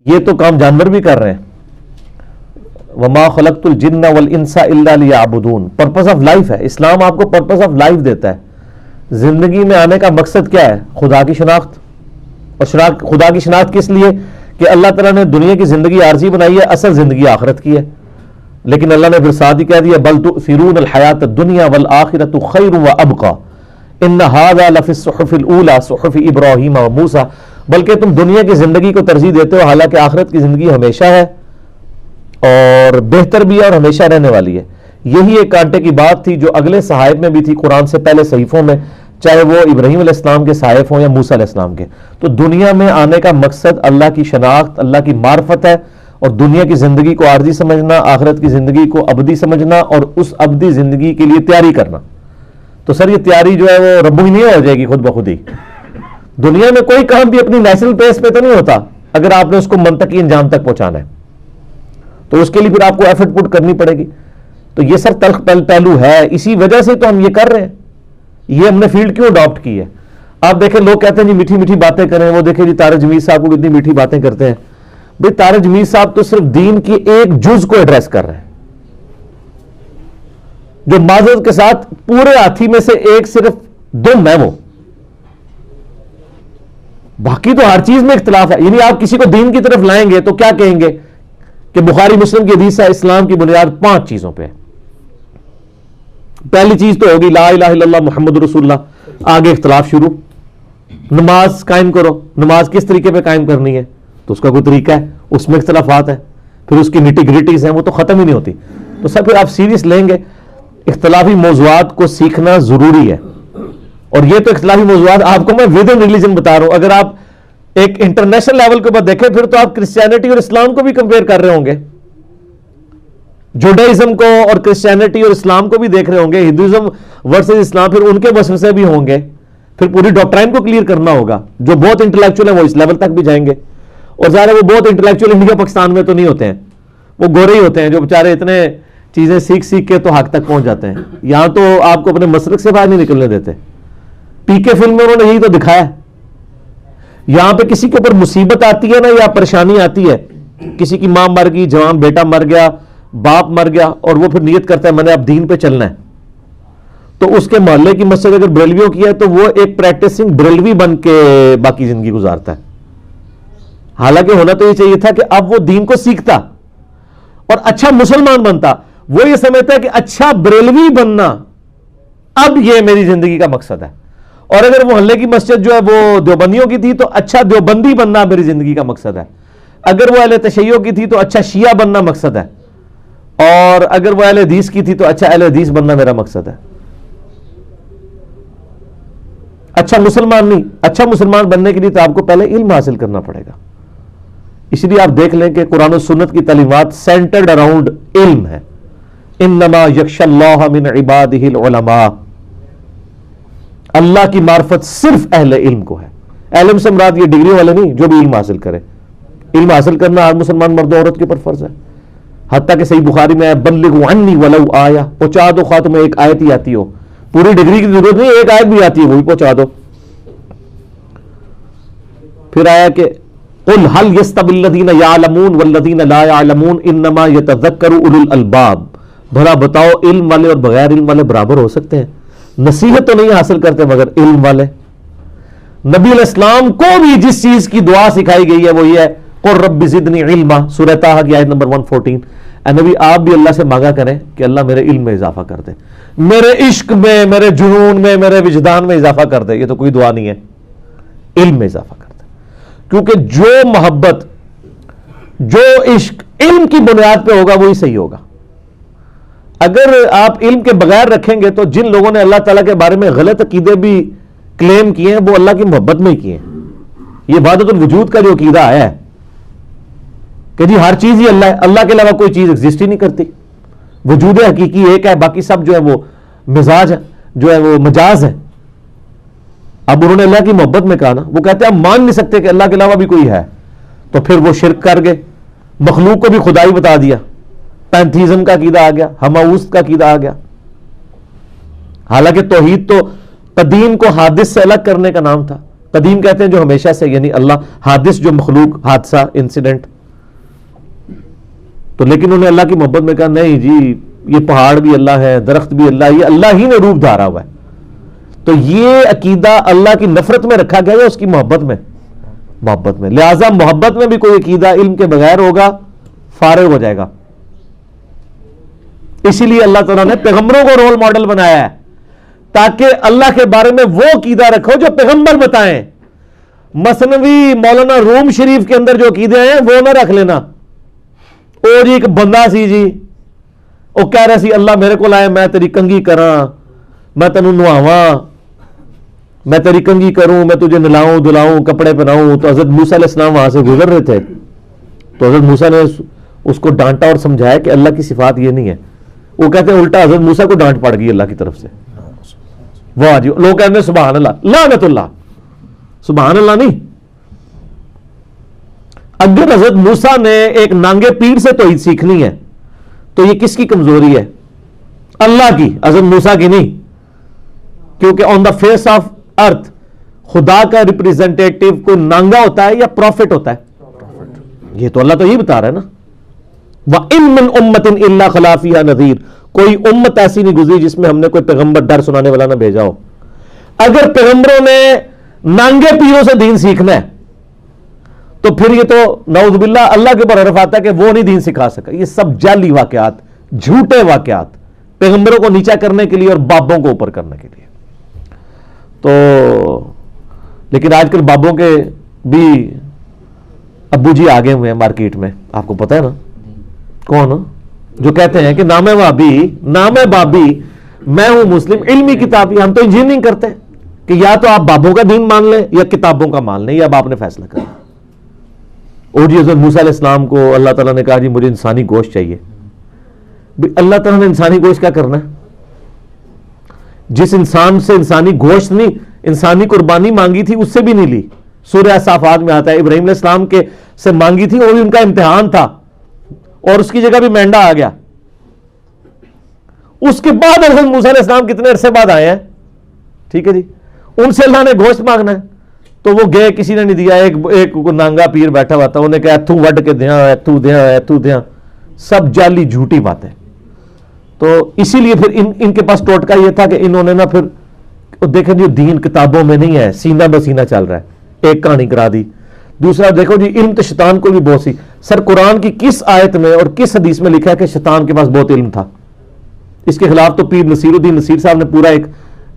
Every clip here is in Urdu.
یہ تو کام جانور بھی کر رہے ہیں. وما خلقت الجن والانس الا لیعبدون. پرپز آف لائف ہے. اسلام آپ کو پرپز آف لائف دیتا ہے. زندگی میں آنے کا مقصد کیا ہے؟ خدا کی شناخت. اور خدا کی شناخت کس لیے؟ کہ اللہ تعالیٰ نے دنیا کی زندگی عارضی بنائی ہے، اصل زندگی آخرت کی ہے. لیکن اللہ نے پھر ساتھ ہی کہہ دیا بل تؤثرون الحیات الدنیا والآخرۃ خیر وابقی ان ھذا لفی الصحف الاولی صحف ابراہیم وموسیٰ. بلکہ تم دنیا کی زندگی کو ترجیح دیتے ہو، حالانکہ آخرت کی زندگی ہمیشہ ہے اور بہتر بھی ہے اور ہمیشہ رہنے والی ہے. یہی ایک کانٹے کی بات تھی جو اگلے صحائف میں بھی تھی، قرآن سے پہلے صحیفوں میں، چاہے وہ ابراہیم علیہ السلام کے صحائف ہوں یا موسیٰ علیہ السلام کے. تو دنیا میں آنے کا مقصد اللہ کی شناخت، اللہ کی معرفت ہے، اور دنیا کی زندگی کو عارضی سمجھنا، آخرت کی زندگی کو ابدی سمجھنا اور اس ابدی زندگی کے لیے تیاری کرنا. تو سر یہ تیاری جو ہے وہ ربو ہی نہیں ہو جائے گی خود بخود ہی. دنیا میں کوئی کام بھی اپنی نیچرل پیس پہ تو نہیں ہوتا اگر آپ نے اس کو منطقی انجام تک پہنچانا ہے، تو اس کے لیے پھر آپ کو ایفرٹ پٹ کرنی پڑے گی. تو یہ سر تلخ پہلو ہے، اسی وجہ سے تو ہم یہ کر رہے ہیں. یہ ہم نے فیلڈ کیوں اڈاپٹ کی ہے؟ آپ دیکھیں لوگ کہتے ہیں جی میٹھی میٹھی باتیں کریں، وہ دیکھیں جی طارق جمیل صاحب کو کتنی میٹھی باتیں کرتے ہیں. بھئی طارق جمیل صاحب تو صرف دین کی ایک جز کو ایڈریس کر رہے ہیں، جو معذرت کے ساتھ پورے ہاتھی میں سے ایک صرف دم ہے وہ، باقی تو ہر چیز میں اختلاف ہے. یعنی آپ کسی کو دین کی طرف لائیں گے تو کیا کہیں گے کہ بخاری مسلم کی حدیث ہے اسلام کی بنیاد 5 چیزوں پہ ہے. پہلی چیز تو ہوگی لا الہ الا اللہ محمد رسول اللہ. آگے اختلاف شروع. نماز قائم کرو، نماز کس طریقے پہ قائم کرنی ہے تو اس کا کوئی طریقہ ہے، اس میں اختلافات ہیں. پھر اس کی نیٹی گریٹیز ہیں، وہ تو ختم ہی نہیں ہوتی. تو سب پھر آپ سیریس لیں گے. اختلافی موضوعات کو سیکھنا ضروری ہے، اور یہ تو اختلافی موضوعات آپ کو میں ود ان ریلیجن بتا رہا ہوں. اگر آپ ایک انٹرنیشنل لیول کے اوپر دیکھیں پھر تو آپ کرسچینٹی اور اسلام کو بھی کمپیئر کر رہے ہوں گے، جوڈائزم کو اور کرسچینٹی اور اسلام کو بھی دیکھ رہے ہوں گے، ہندوازم ورسز اسلام، پھر ان کے وسوسے بھی ہوں گے. پھر پوری ڈاکٹرائن کو کلیئر کرنا ہوگا. جو بہت انٹلیکچوئل ہیں وہ اس لیول تک بھی جائیں گے، اور ظاہر ہے وہ بہت انٹلیکچوئل انڈیا پاکستان میں تو نہیں ہوتے ہیں، وہ گورے ہی ہوتے ہیں جو بیچارے اتنے چیزیں سیکھ کے تو حق تک پہنچ جاتے ہیں. یہاں تو آپ کو اپنے مسلک سے باہر نہیں نکلنے دیتے. پی کے فلم میں انہوں نے یہی تو دکھایا. یہاں پہ کسی کے اوپر مصیبت آتی ہے نا یا پریشانی آتی ہے، کسی کی ماں مر گئی، جوان بیٹا مر گیا، باپ مر گیا، اور وہ پھر نیت کرتا ہے میں نے اب دین پہ چلنا ہے، تو اس کے محلے کی مسجد اگر بریلویوں کی ہے تو وہ ایک پریکٹسنگ بریلوی بن کے باقی زندگی گزارتا ہے. حالانکہ ہونا تو یہ چاہیے تھا کہ اب وہ دین کو سیکھتا اور اچھا مسلمان بنتا. وہ یہ سمجھتا ہے کہ اچھا بریلوی بننا اب یہ میری زندگی کا مقصد ہے، اور اگر وہ محلے کی مسجد جو ہے وہ دیوبندیوں کی تھی تو اچھا دیوبندی بننا میری زندگی کا مقصد ہے. اگر وہ اہل تشیع کی تھی تو اچھا شیعہ بننا مقصد ہے، اور اگر وہ اہل حدیث کی تھی تو اچھا اہل حدیث بننا میرا مقصد ہے. اچھا مسلمان نہیں، اچھا مسلمان بننے کے لیے تو آپ کو پہلے علم حاصل کرنا پڑے گا. اس لیے آپ دیکھ لیں کہ قرآن و سنت کی تعلیمات سینٹرڈ اراؤنڈ علم ہے. انما یخشی اللہ من عبادہ العلماء. اللہ کی معرفت صرف اہل علم کو ہے. اہل علم سے مراد یہ ڈگری والے نہیں، جو بھی علم حاصل کرے. علم حاصل کرنا ہر مسلمان مرد و عورت کے اوپر فرض ہے. حتیٰ کہ صحیح بخاری میں ہے بلغوا عنی ولو آیہ، پہنچا دو خواہ تمہیں ایک آیت ہی آتی ہو. پوری ڈگری کی ضرورت نہیں، ایک آیت بھی آتی ہے وہ بھی پہنچا دو. پھر آیا کہ قل هل يستوي الذين يعلمون والذين لا يعلمون انما يتذكر اولو الالباب. بھلا بتاؤ علم والے اور بغیر علم والے برابر ہو سکتے ہیں؟ نصیحت تو نہیں حاصل کرتے مگر علم والے. نبی علیہ السلام کو بھی جس چیز کی دعا سکھائی گئی ہے وہ یہ ہے قل رب زدنی علما، سورہ طٰہٰ کی آیت نمبر 114. اے نبی آپ بھی اللہ سے مانگا کریں کہ اللہ میرے علم میں اضافہ کر دے، میرے عشق میں، میرے جنون میں، میرے وجدان میں اضافہ کر دے. یہ تو کوئی دعا نہیں ہے، علم میں اضافہ کر دے. کیونکہ جو محبت، جو عشق علم کی بنیاد پہ ہوگا وہی صحیح ہوگا. اگر آپ علم کے بغیر رکھیں گے تو جن لوگوں نے اللہ تعالیٰ کے بارے میں غلط عقیدے بھی کلیم کیے ہیں وہ اللہ کی محبت میں ہی کیے ہیں. یہ وحدت الوجود کا جو عقیدہ ہے کہ جی ہر چیز ہی اللہ ہے، اللہ کے علاوہ کوئی چیز ایگزسٹ ہی نہیں کرتی، وجود حقیقی ایک ہے، باقی سب جو ہے وہ مزاج ہے، جو ہے وہ مجاز ہے. اب انہوں نے اللہ کی محبت میں کہا نا، وہ کہتے ہیں ہم مان نہیں سکتے کہ اللہ کے علاوہ بھی کوئی ہے، تو پھر وہ شرک کر گئے، مخلوق کو بھی خدائی بتا دیا، پینتھیزم کا عقیدہ آ گیا، ہماؤست کا عقیدہ آ گیا. حالانکہ توحید تو قدیم کو حادث سے الگ کرنے کا نام تھا، قدیم کہتے ہیں جو ہمیشہ سے، یعنی اللہ، حادث جو مخلوق، حادثہ، انسیڈنٹ. تو لیکن انہوں نے اللہ کی محبت میں کہا نہیں جی یہ پہاڑ بھی اللہ ہے، درخت بھی اللہ، یہ اللہ ہی نے روپ دھارا ہوا ہے. تو یہ عقیدہ اللہ کی نفرت میں رکھا گیا ہے، اس کی محبت میں، محبت میں. لہذا محبت میں بھی کوئی عقیدہ علم کے بغیر ہوگا فارغ ہو جائے گا. اسی لیے اللہ تعالیٰ نے پیغمبروں کو رول ماڈل بنایا ہے تاکہ اللہ کے بارے میں وہ عقیدہ رکھو جو پیغمبر بتائیں. مثنوی مولانا روم شریف کے اندر جو عقیدے ہیں وہ نہ رکھ لینا. او جی ایک بندہ سی جی وہ کہہ رہا سی اللہ میرے کو لائے میں تیری کنگھی کراں، میں تینوں نواواں، میں تیری کنگھی کروں، میں تجھے نلاؤں دلاؤں، کپڑے پہناؤں. تو حضرت موسیٰ علیہ السلام وہاں سے گزر رہے تھے تو حضرت موسیٰ نے اس کو ڈانٹا اور سمجھایا کہ اللہ کی صفات یہ نہیں ہے. وہ کہتے ہیں الٹا حضرت موسیٰ کو ڈانٹ پڑ گئی اللہ کی طرف سے. واہ جی، لوگ کہتے ہیں سبحان اللہ، لعنت اللہ، سبحان اللہ نہیں. اگر حضرت موسیٰ نے ایک نانگے پیر سے توحید سیکھنی ہے تو یہ کس کی کمزوری ہے؟ اللہ کی، حضرت موسیٰ کی نہیں. کیونکہ آن دا فیس آف ارتھ خدا کا ریپریزنٹیٹو کوئی نانگا ہوتا ہے یا پروفٹ ہوتا ہے؟ یہ تو اللہ تو یہ بتا رہا ہے نا، وَإِن مِّن أُمَّةٍ إِلَّا خَلَا فِيهَا نَذِيرٌ. کوئی امت ایسی نہیں گزری جس میں ہم نے کوئی پیغمبر ڈر سنانے والا نہ بھیجا ہو. اگر پیغمبروں نے نانگے پیروں سے دین سیکھنا ہے تو پھر یہ تو نعوذ باللہ اللہ کے اوپر حرف آتا ہے کہ وہ نہیں دین سکھا سکا. یہ سب جعلی واقعات، جھوٹے واقعات، پیغمبروں کو نیچا کرنے کے لیے اور بابوں کو اوپر کرنے کے لیے. تو لیکن آج کل بابوں کے بھی ابو جی آگے ہوئے ہیں مارکیٹ میں، آپ کو پتہ ہے نا کون؟ جو کہتے ہیں کہ نام ہے بابی، نام ہے بابی، میں ہوں مسلم، علمی کتابی. ہم تو انجینئرنگ کرتے ہیں کہ یا تو آپ بابوں کا دین مان لیں یا کتابوں کا مان لیں، یا اب آپ نے فیصلہ کرنا. اور جی حضرت موسیٰ علیہ السلام کو اللہ تعالیٰ نے کہا جی مجھے انسانی گوشت چاہیے. اللہ تعالیٰ نے انسانی گوشت کیا کرنا ہے؟ جس انسان سے انسانی گوشت نہیں، انسانی قربانی مانگی تھی اس سے بھی نہیں لی. سورہ صافات میں آتا ہے ابراہیم علیہ السلام کے سے مانگی تھی، وہ بھی ان کا امتحان تھا اور اس کی جگہ بھی مینڈا آ گیا. اس کے بعد حضرت موسیٰ علیہ السلام کتنے عرصے بعد آئے ہیں، ٹھیک ہے جی. ان سے اللہ نے گوشت مانگنا ہے تو وہ گئے، کسی نے نہیں دیا. ایک نانگا پیر بیٹھا ہوا تھا، انہوں نے کہا ایتھوں وڈ کے دیاں، ایتھوں دیاں، ایتھوں دیاں. سب جعلی جھوٹی باتیں. تو اسی لیے پھر ان کے پاس ٹوٹکا یہ تھا کہ انہوں نے نا پھر دیکھیں جی دین کتابوں میں نہیں ہے، سینہ بسینہ چل رہا ہے. ایک کہانی کرا دی. دوسرا دیکھو جی علم تو شیطان کو بھی بہت سی. سر قرآن کی کس آیت میں اور کس حدیث میں لکھا ہے کہ شیطان کے پاس بہت علم تھا؟ اس کے خلاف تو پیر نصیر الدین نصیر صاحب نے پورا ایک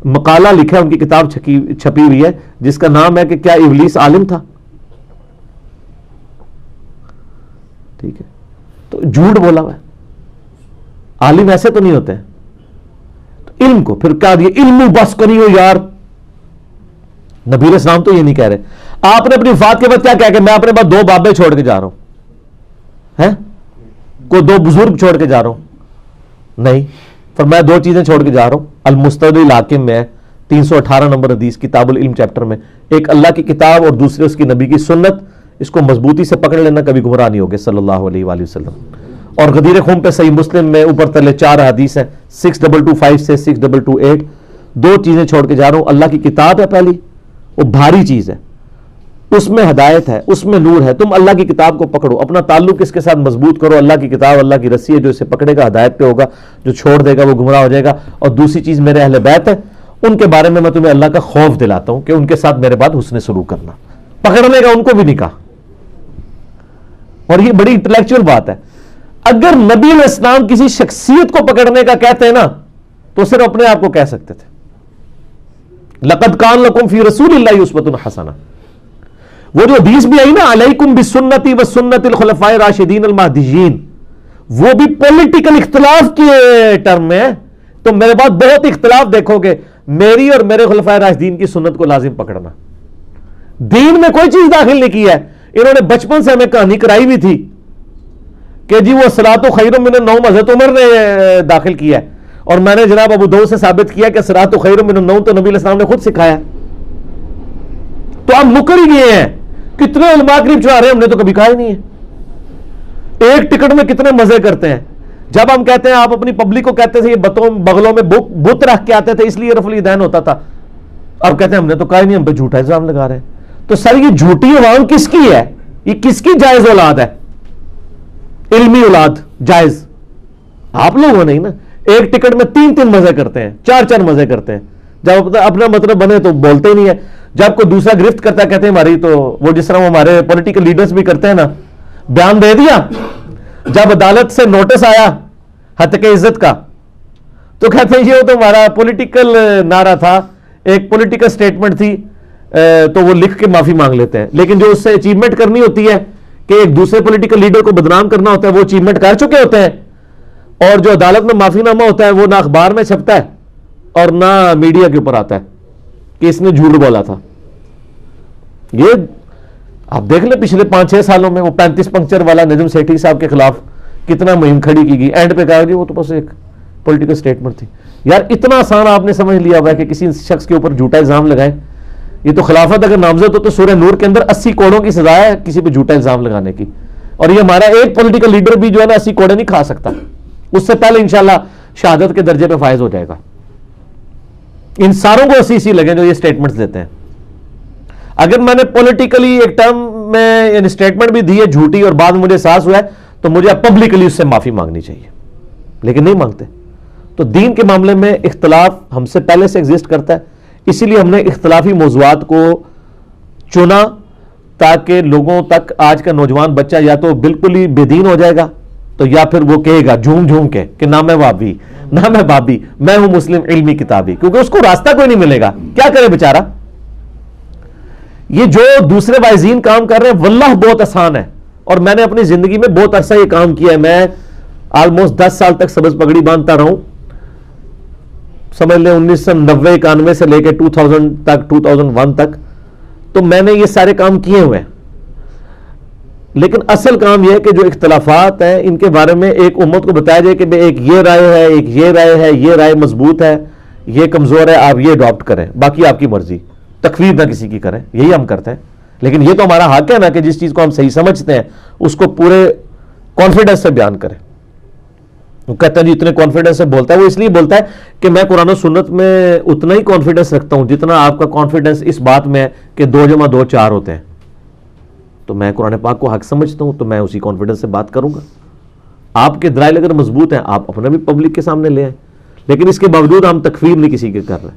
مقالہ لکھا ہے، ان کی کتاب چھپی ہوئی ہے جس کا نام ہے کہ کیا ابلیس عالم تھا؟ ٹھیک ہے، تو جھوٹ بولا ہوا ہے. عالم ایسے تو نہیں ہوتے ہیں. تو علم کو پھر کہا دیا علم بس کریو یار. نبی علیہ السلام تو یہ نہیں کہہ رہے. آپ نے اپنی وفات کے بعد کیا کہا کہ میں اپنے بعد 2 بابے چھوڑ کے جا رہا ہوں، کوئی 2 بزرگ چھوڑ کے جا رہا ہوں؟ نہیں، فرمایا 2 چیزیں چھوڑ کے جا رہا ہوں. المستدل الحاکم میں 318 نمبر حدیث کتاب العلم چیپٹر میں، ایک اللہ کی کتاب اور دوسرے اس کی نبی کی سنت. اس کو مضبوطی سے پکڑ لینا، کبھی گمراہ نہیں ہوگے صلی اللہ علیہ وآلہ وسلم. اور غدیر خون پہ صحیح مسلم میں اوپر تلے 4 حدیث ہیں 6225 سے 6228. 2 چیزیں چھوڑ کے جا رہا ہوں. اللہ کی کتاب ہے پہلی، وہ بھاری چیز ہے، اس میں ہدایت ہے، اس میں نور ہے. تم اللہ کی کتاب کو پکڑو، اپنا تعلق اس کے ساتھ مضبوط کرو. اللہ کی کتاب اللہ کی رسی ہے، جو اسے پکڑے گا ہدایت پہ ہوگا، جو چھوڑ دے گا وہ گمراہ ہو جائے گا. اور دوسری چیز میرے اہل بیت ہے، ان کے بارے میں تمہیں اللہ کا خوف دلاتا ہوں کہ ان کے ساتھ میرے بعد حسن سلوک کرنا. پکڑنے کا ان کو بھی نہیں کہا. اور یہ بڑی انٹلیکچوئل بات ہے. اگر نبی علیہ السلام کسی شخصیت کو پکڑنے کا کہتے ہیں نا تو صرف اپنے آپ کو کہہ سکتے تھے. لقد کان لکم فی رسول اللہ اسوۃ حسنہ. وہ جو حدیث بھی آئی نا علیکم بسنتی وسنت الخلفاء الراشدین المہدیین، وہ بھی پولیٹیکل اختلاف کے ٹرم میں ہے. تو میرے بعد بہت اختلاف دیکھو گے، میری اور میرے خلفاء راشدین کی سنت کو لازم پکڑنا. دین میں کوئی چیز داخل نہیں کی ہے. انہوں نے بچپن سے ہمیں کہانی کرائی ہوئی تھی کہ جی وہ صلاۃ خیر من النوم حضرت عمر نے داخل کیا ہے، اور میں نے جناب ابو داؤد سے ثابت کیا کہ صلاۃ خیر من النوم تو نبی علیہ السلام نے خود سکھایا. تو آپ مکر ہی گئے ہیں. کتنے علماء قریب چڑھا رہے ہیں، ہم نے تو کبھی کہا ہی نہیں ہے. ایک ٹکٹ میں کتنے مزے کرتے ہیں. جب ہم کہتے ہیں آپ اپنی پبلک کو کہتے تھے یہ بغلوں میں بت رکھ کے آتے تھے اس لیے رفع الیدین ہوتا تھا. اب کہتے ہیں ہم نے تو کہا ہی نہیں، ہم پہ جھوٹا الزام لگا رہے ہیں. تو سر یہ جھوٹی عوام کس کی ہے؟ یہ کس کی جائز اولاد ہے؟ علمی اولاد جائز آپ لوگوں نہیں نا. ایک ٹکٹ میں 3 مزے کرتے ہیں، 4 مزے کرتے ہیں. جب اپنا مطلب بنے تو بولتے ہی نہیں ہے. جب کوئی دوسرا گرفت کرتا ہے کہتے ہیں ہماری، تو وہ جس طرح وہ ہمارے پولیٹیکل لیڈرز بھی کرتے ہیں نا، بیان دے دیا، جب عدالت سے نوٹس آیا ہتک عزت کا تو کہتے ہیں یہ تو ہمارا پولیٹیکل نعرہ تھا، ایک پولیٹیکل سٹیٹمنٹ تھی، تو وہ لکھ کے معافی مانگ لیتے ہیں. لیکن جو اس سے اچیومنٹ کرنی ہوتی ہے کہ ایک دوسرے پولیٹیکل لیڈر کو بدنام کرنا ہوتا ہے، وہ اچیومنٹ کر چکے ہوتے ہیں. اور جو عدالت میں معافی نامہ ہوتا ہے وہ نہ اخبار میں چھپتا ہے اور نہ میڈیا کے اوپر آتا ہے کہ اس نے جھوٹ بولا تھا. یہ آپ دیکھ لیں پچھلے 5-6 سالوں میں وہ 35 پنکچر والا نجم سیٹھی صاحب کے خلاف کتنا مہم کھڑی کی گئی. اینڈ پہ کہا جی وہ تو بس ایک پولیٹیکل سٹیٹمنٹ تھی. یار اتنا آسان آپ نے سمجھ لیا ہوا ہے کہ کسی شخص کے اوپر جھوٹا الزام لگائے. یہ تو خلافت اگر نامزد ہو تو سورہ نور کے اندر 80 کوڑوں کی سزا ہے کسی پہ جھوٹا الزام لگانے کی. اور یہ ہمارا ایک پولیٹیکل لیڈر بھی جو ہے نا 80 کوڑے نہیں کھا سکتا، اس سے پہلے انشاءاللہ شہادت کے درجے پہ فائز ہو جائے گا. ان ساروں کو 80 لگیں جو یہ سٹیٹمنٹس دیتے ہیں. اگر میں نے پولیٹیکلی ایک ٹرم میں یعنی سٹیٹمنٹ بھی دی ہے جھوٹی اور بعد مجھے احساس ہوا ہے تو مجھے پبلکلی اس سے معافی مانگنی چاہیے، لیکن نہیں مانگتے. تو دین کے معاملے میں اختلاف ہم سے پہلے سے ایگزسٹ کرتا ہے، اسی لیے ہم نے اختلافی موضوعات کو چنا تاکہ لوگوں تک آج کا نوجوان بچہ یا تو بالکل ہی بے دین ہو جائے گا تو یا پھر وہ کہے گا جھوم جھوم کے کہ نہ میں وہابی نہ میں بابی، میں ہوں مسلم علمی کتابی، کیونکہ اس کو راستہ کوئی نہیں ملے گا. کیا کرے بیچارہ؟ یہ جو دوسرے وائزین کام کر رہے ہیں واللہ بہت آسان ہے، اور میں نے اپنی زندگی میں بہت عرصہ یہ کام کیا ہے. میں آلموسٹ 10 سال تک سبز پگڑی باندھتا رہا ہوں، سمجھ لیں 1990-91 سے لے کے 2000 تک 2001 تک. تو میں نے یہ سارے کام کیے ہوئے ہیں. لیکن اصل کام یہ ہے کہ جو اختلافات ہیں ان کے بارے میں ایک امت کو بتایا جائے کہ ایک یہ رائے ہے، ایک یہ رائے ہے، یہ رائے مضبوط ہے، یہ کمزور ہے، آپ یہ اڈاپٹ کریں، باقی آپ کی مرضی، تکفیر نہ کسی کی کریں. یہی ہم کرتے ہیں. لیکن یہ تو ہمارا حق ہے نا کہ جس چیز کو ہم صحیح سمجھتے ہیں اس کو پورے کانفیڈنس سے بیان کریں. وہ کہتا ہے جی اتنے کانفیڈنس سے بولتا ہے، وہ اس لیے بولتا ہے کہ میں قرآن و سنت میں اتنا ہی کانفیڈنس رکھتا ہوں جتنا آپ کا کانفیڈنس اس بات میں ہے کہ 2 + 2 4 ہوتے ہیں. تو میں قرآن پاک کو حق سمجھتا ہوں تو میں اسی کانفیڈنس سے بات کروں گا. آپ کے دلائل اگر مضبوط ہیں آپ اپنا بھی پبلک کے سامنے لے آئیں، لیکن اس کے باوجود ہم تکفیر نہیں کسی کے کر رہے.